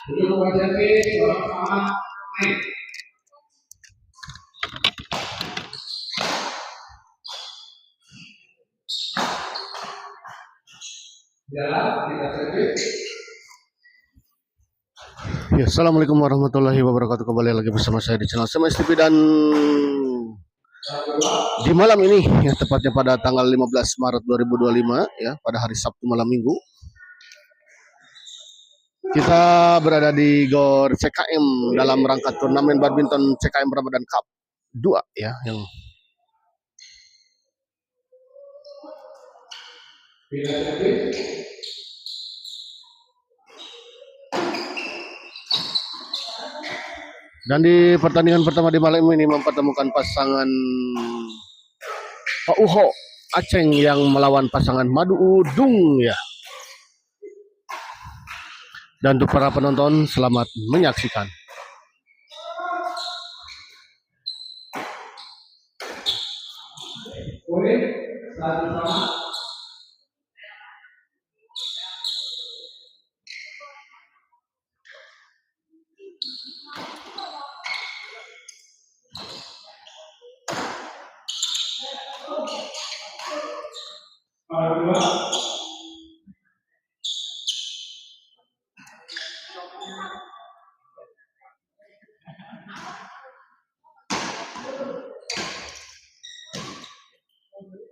Duduk servis, sama main. Jalan, kita servis. Ya, assalamualaikum warahmatullahi wabarakatuh. Kembali lagi bersama saya di channel Semes TV, dan di malam ini, ya tepatnya pada tanggal 15 Maret 2025, ya pada hari Sabtu malam minggu, kita berada di GOR CKM dalam rangka turnamen badminton CKM Ramadan Cup 2, ya, yang Kita servis. dan di pertandingan pertama di malam ini mempertemukan pasangan Pak Uho Aceng yang melawan pasangan Madu Udung, ya. Dan untuk para penonton, selamat menyaksikan. Boleh, satu sama. Dua.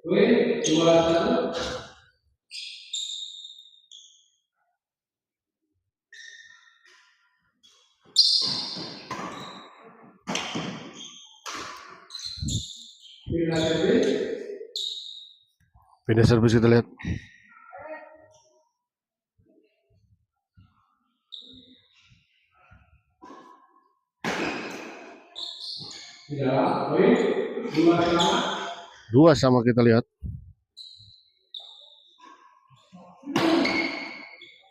Boleh, 2-1. Kita servis. Pindah servis kita lihat. Boleh, 2 sama. 2 sama kita lihat.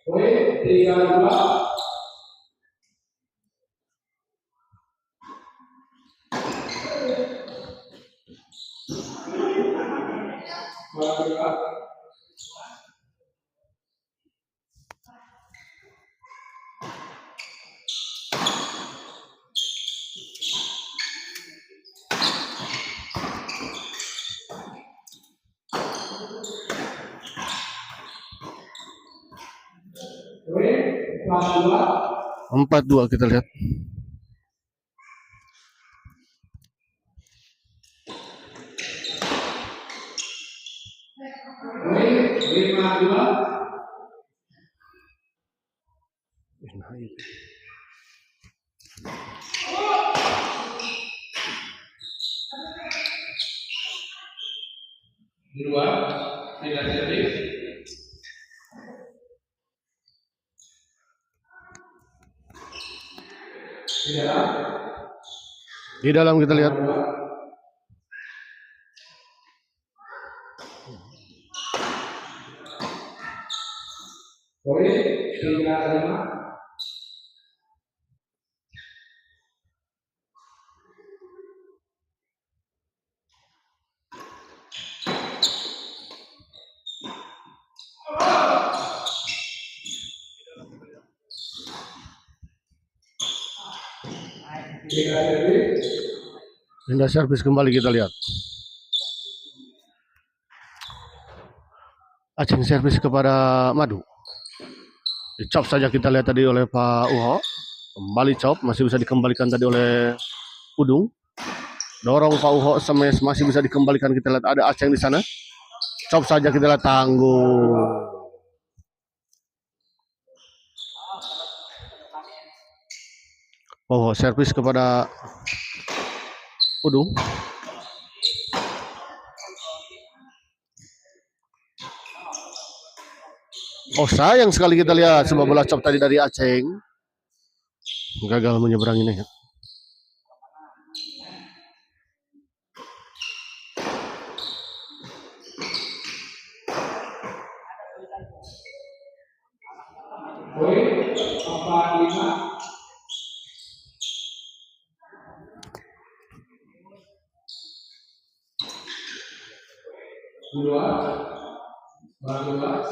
Boleh, 3-2. Boleh, 4-2. 4-2 kita lihat. Boleh, 5-2. Di luar, tidak servis. Di dalam. Di dalam kita lihat. Boleh, 3-5. Pindah servis kembali kita lihat. Aceng servis kepada Madu. Dicop saja kita lihat tadi oleh Pak Uho. Kembali cop, masih bisa dikembalikan tadi oleh Udung. Dorong Pak Uho, smash masih bisa dikembalikan, kita lihat ada Aceng di sana. Cop saja kita lihat, tangguh. Pak Uho servis kepada Udung. Oh, sayang sekali kita lihat sebuah bola cop tadi dari Aceng. Gagal menyeberanginya. Boleh, 4-5. Dua, 2.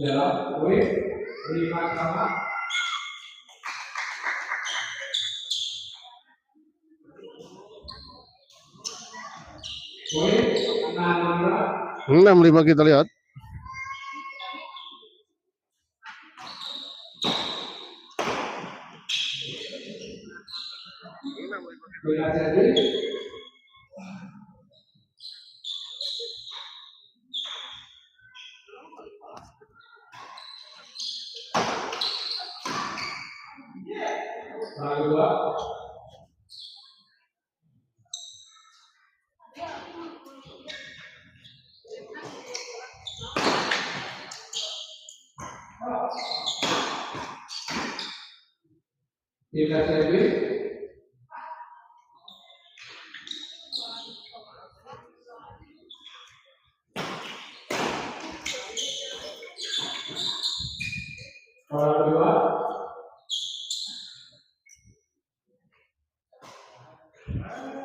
dalam, poin 5 sama, poin 6 5. 6-5 kita lihat. Bila servis, lalu 2, bila servis, lalu 2,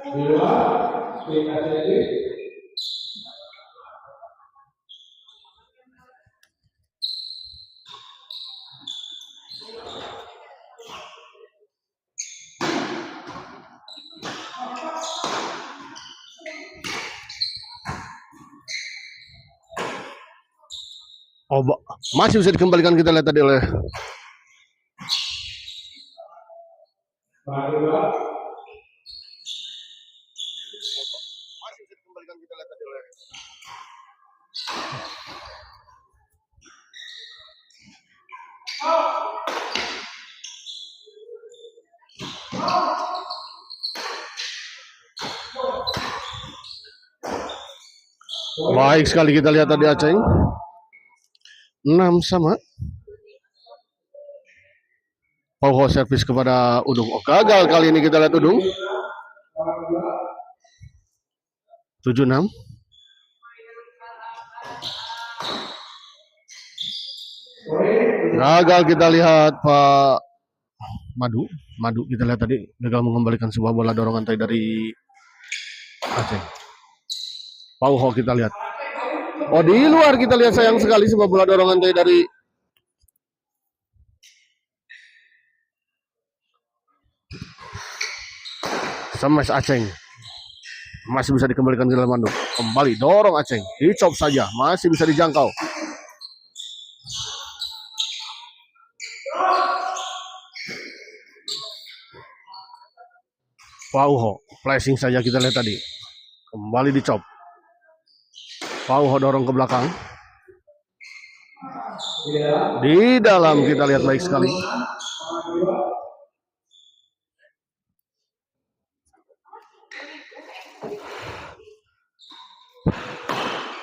di luar, bila servis, Oh, masih bisa dikembalikan kita lihat tadi oleh lalu 2, baik sekali kita lihat tadi Aceng. 6 sama. Pauho servis kepada Udung. Oh, gagal kali ini kita lihat Udung. 7-6. Gagal kita lihat Pak Madu kita lihat tadi gagal mengembalikan sebuah bola dorongan tadi dari Aceh. Pauho kita lihat. Oh, di luar kita lihat sayang sekali sebuah bola dorongan tadi dari Smash Aceh. Masih bisa dikembalikan ke dalam Madu. Kembali dorong Aceh. Dicop saja, masih bisa dijangkau. Pauho, flashing saja kita lihat tadi. Kembali dicop. Pauho dorong ke belakang. Di dalam kita lihat baik sekali.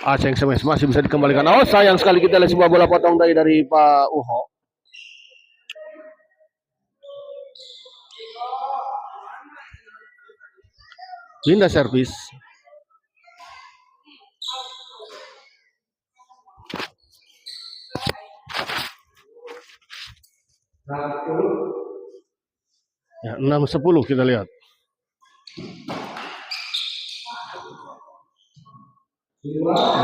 Aceng Smash masih bisa dikembalikan. Oh, sayang sekali kita lihat sebuah bola potong dari Pak Uho. Pindah servis. Ya, 6-10 kita lihat.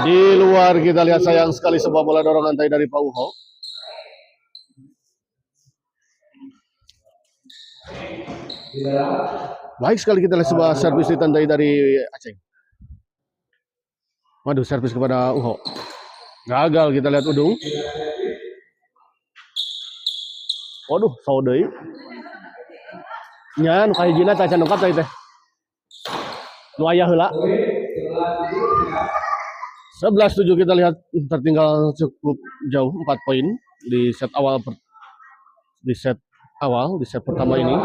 Di luar kita lihat sayang sekali sebuah bola dorongan tadi dari Pak Uho. Baik sekali kita lihat sebuah servis ditandai dari Aceh. Waduh, servis kepada Uho. Gagal kita lihat Udung. Waduh, saudai. Nya nu kahijina tah can teh teh. Nu aya heula. 11-7 kita lihat tertinggal cukup jauh 4 poin di set awal di set pertama ini.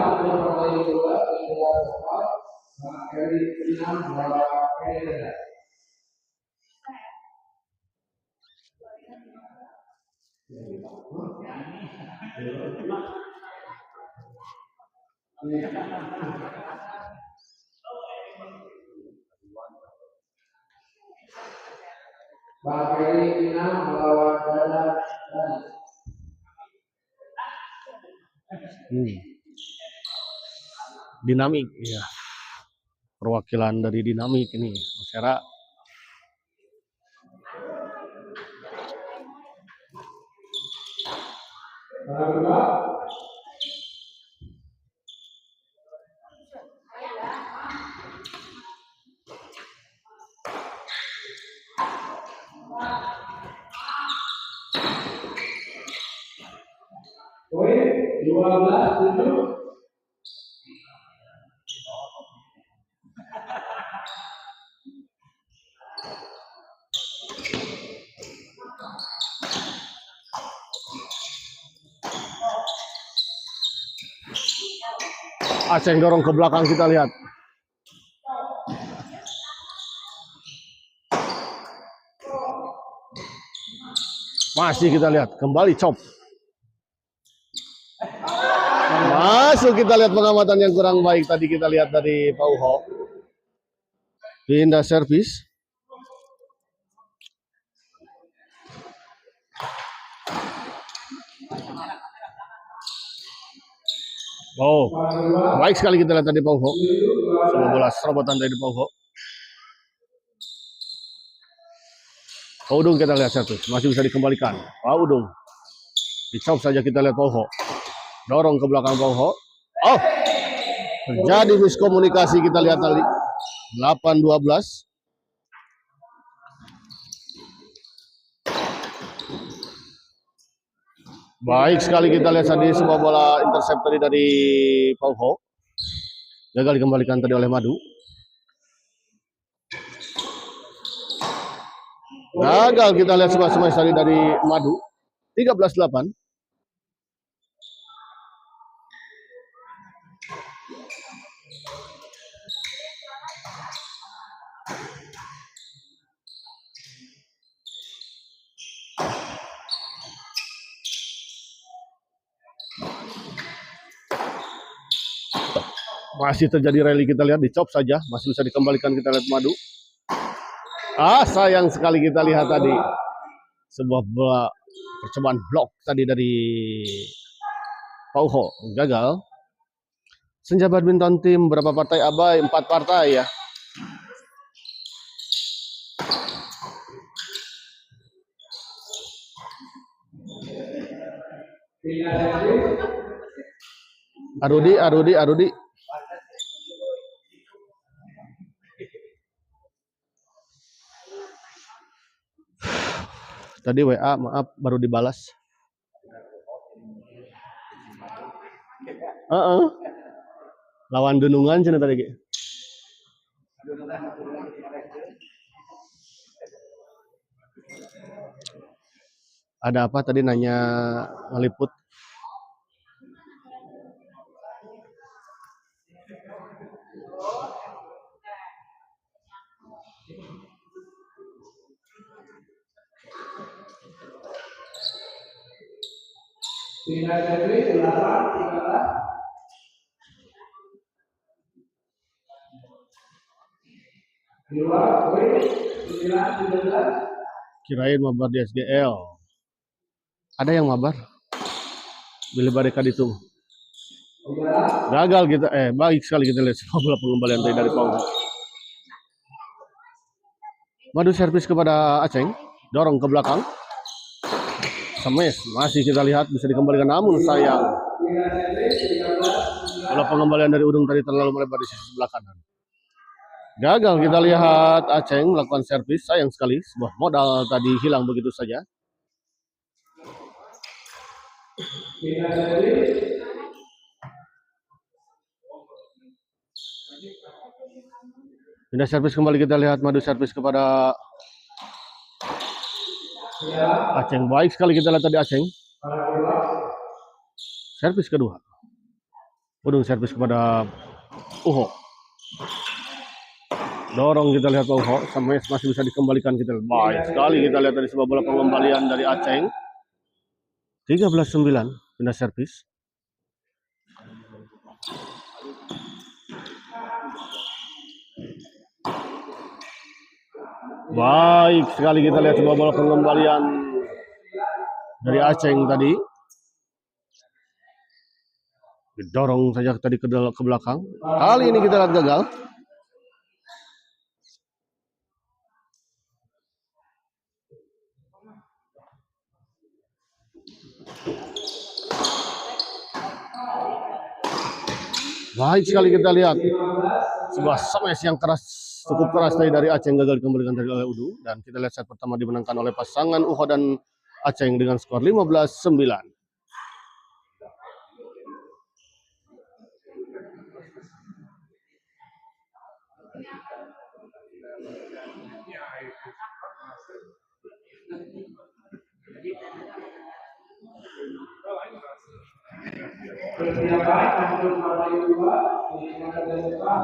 Dinamik ya. Perwakilan dari dinamik ini Masyara. Bola kedua. Poin 12-7. Aceng dorong ke belakang, kita lihat. Masih kita lihat, kembali chop. Masuk, kita lihat pengamatan yang kurang baik tadi kita lihat dari Pak Uho. Pindah servis. Oh, baik sekali kita lihat tadi Pak Uho. Sebuah bola serobotan dari Pak Uho. Pak Udung kita lihat servis, masih bisa dikembalikan. Pak Udung. Dicop saja kita lihat Pak Uho. Dorong ke belakang Pak Uho. Oh, terjadi miskomunikasi kita lihat tadi. 8-12. Baik sekali kita lihat tadi sebuah bola intercept tadi dari Pauho. Gagal dikembalikan tadi oleh Madu. Gagal kita lihat sebuah smash tadi dari Madu. 13-8. Masih terjadi rally kita lihat, dicop saja, masih bisa dikembalikan kita lihat Madu. Sayang sekali kita lihat tadi sebuah percobaan blok tadi dari Pauho, gagal. Senja Badminton Team berapa partai abai? 4 partai ya. Arudi. Tadi WA, maaf, baru dibalas. Lawan Dunungan cina tadi. Ada apa tadi nanya ngeliput? Pindah servis 8-13. Di luar poin 9-13. Kirain mabar di SGL. Ada yang mabar? Bila mereka ditung. Gagal kita, baik sekali kita lihat bola pengembalian dari Pauho. Madu servis kepada Aceng, dorong ke belakang. Smash, masih kita lihat bisa dikembalikan, namun sayang. Bola pengembalian dari Udung tadi terlalu melebar di sisi sebelah kanan. Gagal kita lihat Aceng melakukan servis, sayang sekali sebuah modal tadi hilang begitu saja. Pindah servis kembali kita lihat Madu servis kepada Aceng, baik sekali kita lihat tadi Aceng. Servis kedua. Udung servis kepada Uho. Dorong kita lihat Uho, sampai masih bisa dikembalikan kita. Baik sekali kita lihat dari sebuah bola pengembalian dari Aceng. 13-9 pindah servis. Baik sekali kita lihat sebuah bola pengembalian dari Aceng tadi. Didorong saja tadi ke belakang. Kali ini kita lihat gagal. Baik sekali kita lihat sebuah smash yang keras, cukup keras dari Aceh yang gagal dikembalikan dari oleh Udu, dan kita lihat set pertama dimenangkan oleh pasangan Uho dan Aceh dengan skor 15-9. Persiapan untuk mulai dua di negara depan.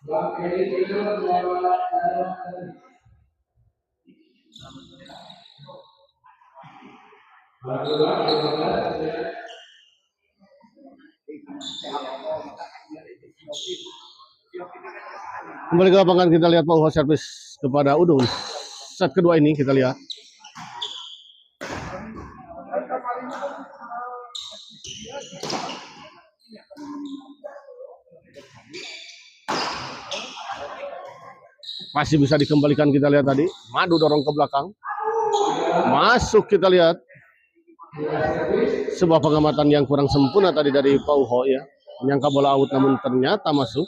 Bang Edi itu lewat Kembali ke lapangan kita lihat Pak Uho servis kepada Udung. Set kedua ini kita lihat. Masih bisa dikembalikan kita lihat tadi. Madu dorong ke belakang. Masuk kita lihat. Sebuah pengamatan yang kurang sempurna tadi dari Pak Uho ya. Menyangka bola out namun ternyata masuk.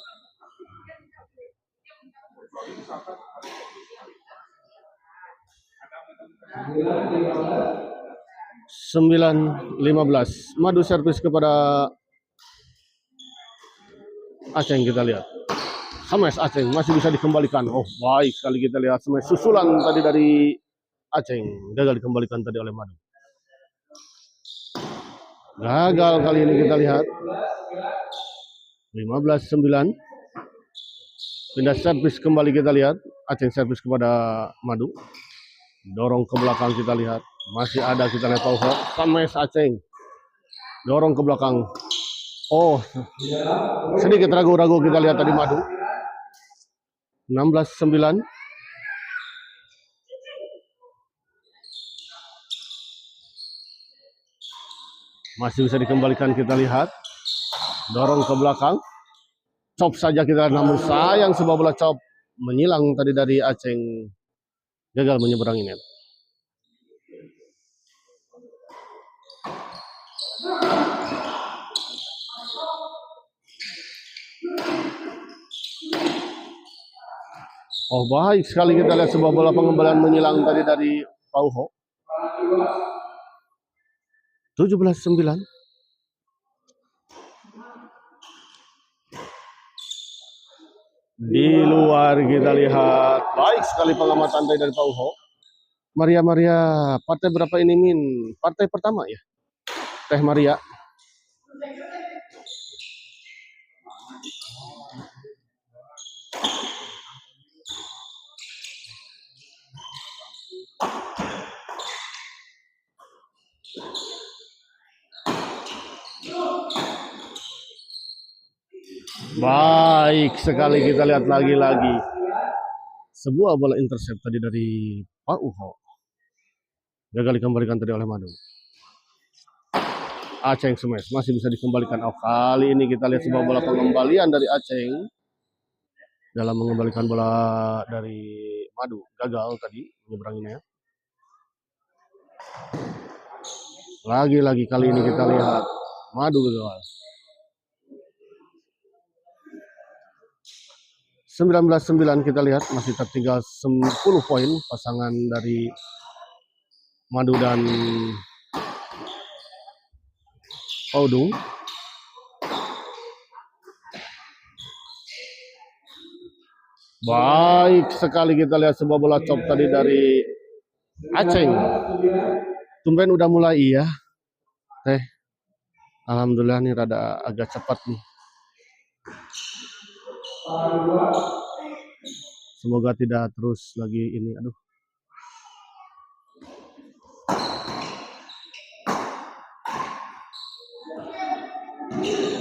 Sembilan 15. Madu servis kepada Aceh kita lihat. Smash Aceh masih bisa dikembalikan. Oh baik sekali kita lihat smash susulan tadi dari Aceh gagal dikembalikan tadi oleh Madu. Gagal kali ini kita lihat. 15-9. Pindah servis kembali kita lihat. Aceh servis kepada Madu. Dorong ke belakang kita lihat. Masih ada kita lihat Pauho. Smash Aceh. Dorong ke belakang. Oh, sedikit ragu-ragu kita lihat tadi Madu. 16-9. Masih bisa dikembalikan kita lihat. Dorong ke belakang. Chop saja kita, namun sayang sebuah bola chop menyilang tadi dari Aceh. Gagal menyeberangi net. Oh baik sekali kita lihat sebuah bola pengembalian menyilang tadi dari Pauho. 17-9. Di luar kita lihat. Baik sekali pengamatan tadi dari Pauho. Maria, partai berapa ini Min? Partai pertama ya? Teh Maria. Baik sekali kita lihat lagi-lagi. Sebuah bola intercept tadi dari Pak Uho. Gagal dikembalikan tadi oleh Madu. Aceh smash masih bisa dikembalikan. Oh kali ini kita lihat sebuah bola pengembalian dari Aceh. Dalam mengembalikan bola dari Madu. Gagal tadi menyeberanginya. Lagi-lagi kali ini kita lihat Madu gagal. 19-9 kita lihat masih tertinggal 10 poin pasangan dari Madu dan Udung. Baik sekali kita lihat sebuah bola chop tadi dari Aceh. Tumben udah mulai ya. Alhamdulillah nih rada agak cepat nih. Semoga tidak terus lagi ini. Aduh.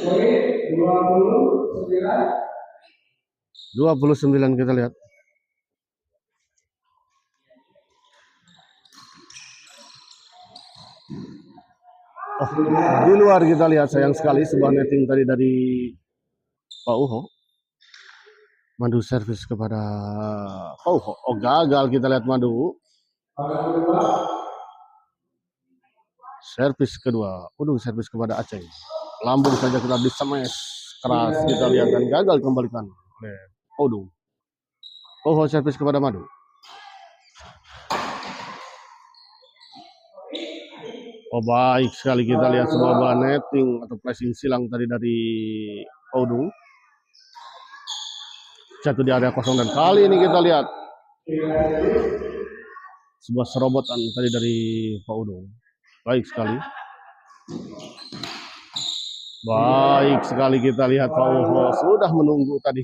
Oke, 29 kita lihat. Oh, di luar kita lihat sayang sekali sebuah netting tadi dari Pak Uho. Madu servis kepada Pak Uho. Oh gagal kita lihat Madu. Servis kedua. Udung servis kepada Aceh. Lambung saja kita di smash keras kita lihat dan gagal kembalikan oleh Udung. Pauho servis kepada Madu. Oh, baik sekali kita lihat sebuah bola netting atau pressing silang tadi dari Udung. Jatuh di area kosong dan kali ini kita lihat sebuah serobotan tadi dari Pak Udung. Baik sekali. Baik sekali kita lihat Pak Uho sudah menunggu tadi.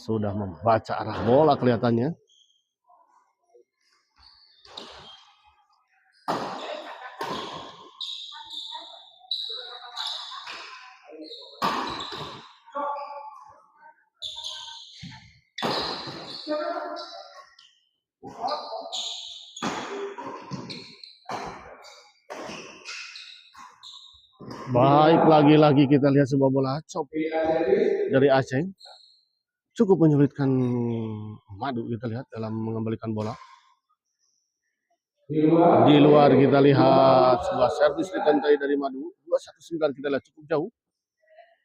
Sudah membaca arah bola kelihatannya. Baik, lagi-lagi kita lihat sebuah bola chop dari Aceh. Cukup menyulitkan Madu kita lihat dalam mengembalikan bola. Di luar kita lihat sebuah servis return dari Madu. 219 kita lihat cukup jauh.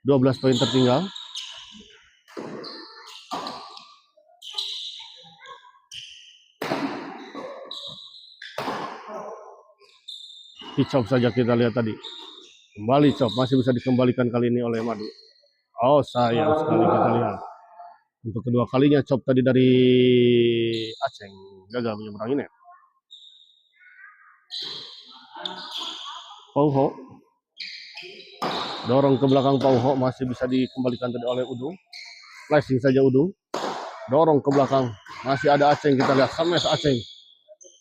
12 poin tertinggal. Dicop saja kita lihat tadi. Kembali chop, masih bisa dikembalikan kali ini oleh Madu. Oh, sayang sekali kita lihat. Untuk kedua kalinya chop tadi dari Aceh gagal menyeberangi net. Pauho dorong ke belakang Pauho, masih bisa dikembalikan tadi oleh Udung. Flashing saja Udung. Dorong ke belakang, masih ada Aceh kita lihat. Smash Aceh.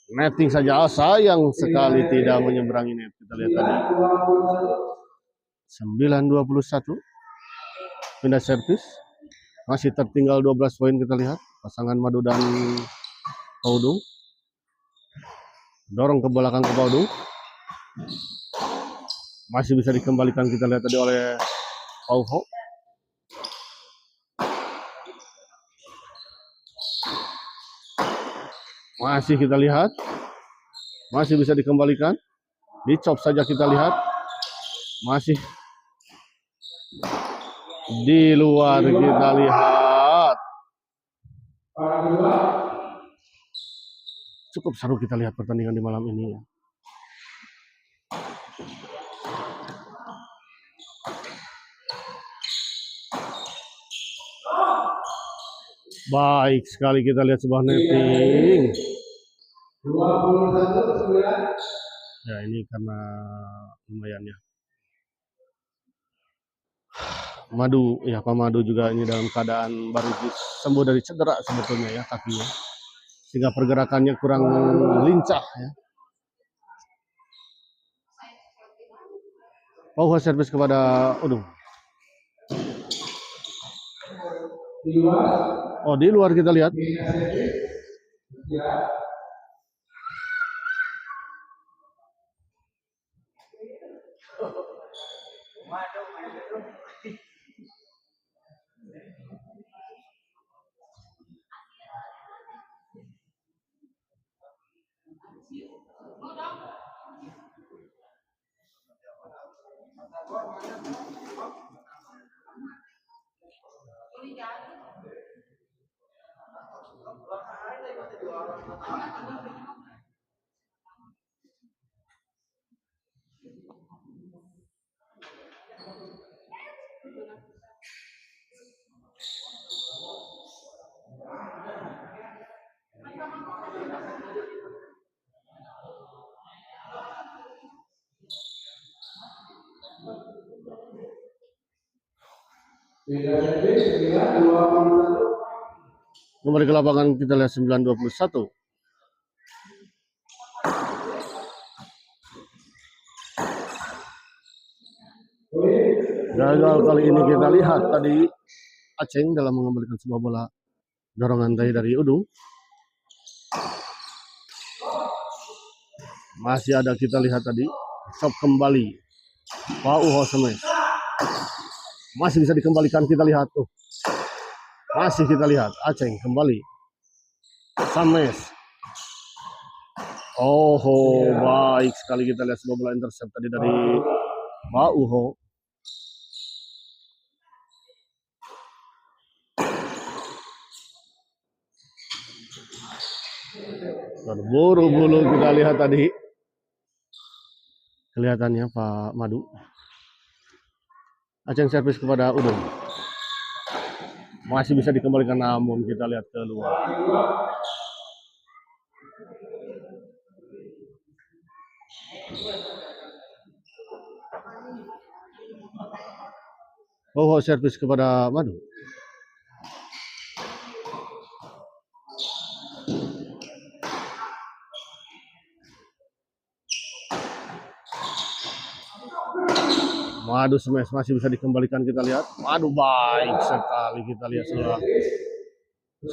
Netting saja, oh, sayang sekali tidak menyeberangi net. Kita lihat tadi 9-21 pindah servis, masih tertinggal 12 poin kita lihat pasangan Madu dan Udung. Dorong ke belakang ke Udung, masih bisa dikembalikan kita lihat tadi oleh Pauho. Masih kita lihat, masih bisa dikembalikan. Dicop saja kita lihat, masih di luar kita lihat. Cukup seru kita lihat pertandingan di malam ini ya. Baik sekali kita lihat sebuah netting. 21-9. Ya, ini karena lumayan ya. Madu, ya Pak Madu juga ini dalam keadaan baru sembuh dari cedera sebetulnya ya kakinya. Sehingga pergerakannya kurang lincah ya. Pauho servis kepada Udung. Oh, di luar kita lihat. Kembali ke lapangan kita lihat 9-21. Gagal kali ini kita lihat tadi Aceh dalam mengembalikan sebuah bola dorongan dari Udung. Masih ada kita lihat tadi chop kembali Pak Uho smash. Masih bisa dikembalikan kita lihat tuh. Masih kita lihat Aceh kembali smash. Oh, baik sekali kita lihat sebuah bola intercept tadi dari Pak Uho. Buru-buru kita lihat tadi. Kelihatannya Pak Madu. Aceng servis kepada Udung. Masih bisa dikembalikan namun kita lihat keluar. Oh, servis kepada Madu. Madu smash masih bisa dikembalikan kita lihat. Madu baik sekali kita lihat setelah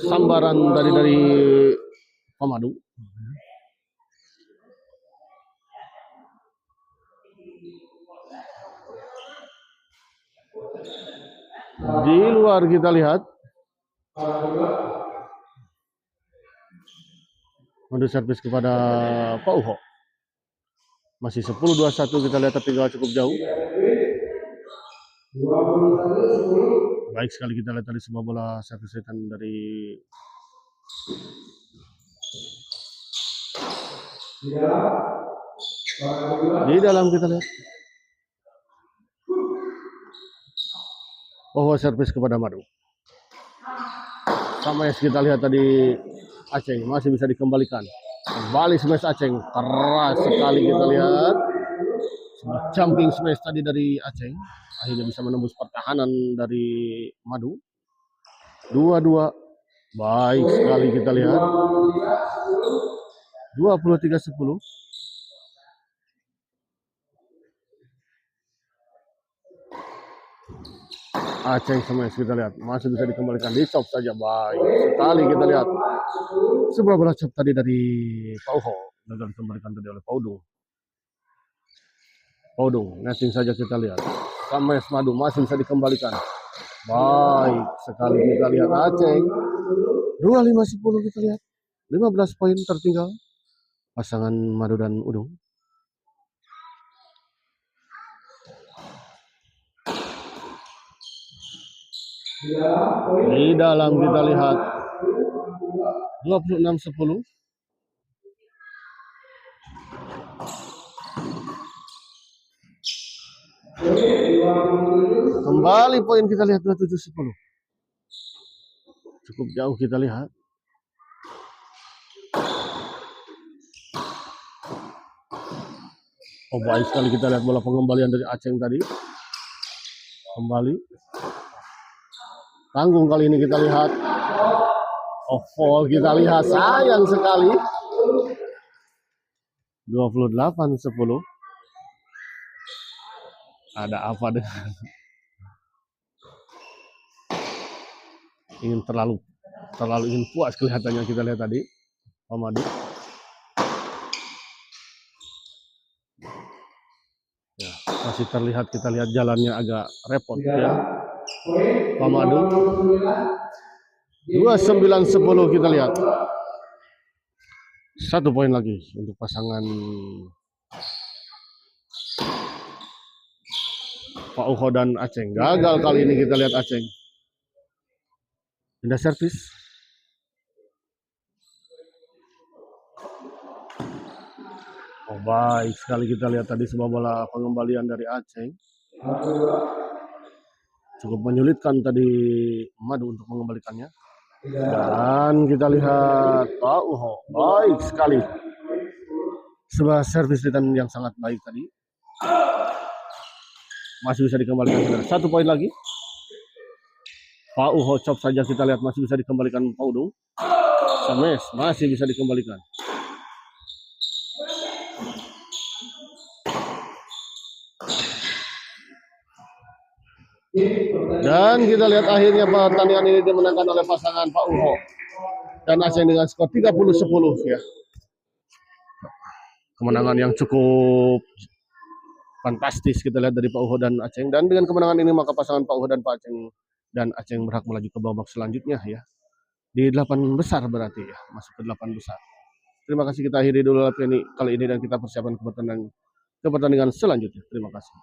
sambaran dari Pak Madu. Di luar kita lihat. Madu servis kepada Pak Uho. Masih 10-21 kita lihat tertinggal cukup jauh. Baik sekali kita lihat tadi semua bola servis return dari di dalam kita lihat. Oh, servis kepada Madu. Sama yang kita lihat tadi Aceng masih bisa dikembalikan. Kembali smash Aceng, keras sekali kita lihat. Jumping smash tadi dari Aceng, akhirnya bisa menembus pertahanan dari Madu. 2-2, baik sekali kita lihat. 23-10. Aceng smash kita lihat, masih bisa dikembalikan di chop saja, baik sekali kita lihat. Sebuah bola chop tadi dari Pak Uho, gagal dikembalikan tadi oleh Pak Udung. Udung, netting saja kita lihat. Smash Madu masih bisa dikembalikan. Baik sekali kita lihat Aceng. 25-10 kita lihat. 15 poin tertinggal pasangan Madu dan Udung. Di dalam kita lihat 26-10. Kembali poin kita lihat 27-10. Cukup jauh kita lihat. Oh, baik sekali kita lihat bola pengembalian dari Aceng tadi. Kembali. Tanggung kali ini kita lihat. Oh, fall kita lihat. Sayang sekali. 28-10. Ada apa dengan ingin terlalu ingin puas kelihatannya kita lihat tadi Pak Madu. Ya, masih terlihat kita lihat jalannya agak repot ya Pak Madu. 29-10 kita lihat. 1 poin lagi untuk pasangan Pak Uho dan Aceng. Gagal kali ini kita lihat Aceng. Pindah servis. Oh, baik sekali kita lihat tadi sebuah bola pengembalian dari Aceng. Cukup menyulitkan tadi Madu untuk mengembalikannya. Dan kita lihat Pak Uho. Baik sekali. Sebuah servis return yang sangat baik tadi. Masih bisa dikembalikan. 1 poin lagi. Pak Uho chop saja kita lihat masih bisa dikembalikan Pak Udung. Smash masih bisa dikembalikan. Dan kita lihat akhirnya pertandingan ini dimenangkan oleh pasangan Pak Uho dan Aceng dengan skor 30-10 ya. Kemenangan yang cukup fantastis kita lihat dari Pak Uho dan Aceng, dan dengan kemenangan ini maka pasangan Pak Uho dan Pak Aceng dan Aceng berhak melaju ke babak selanjutnya ya. Di 8 besar berarti ya, masuk ke 8 besar. Terima kasih, kita akhiri dulu kali ini dan kita persiapan ke pertandingan selanjutnya. Terima kasih.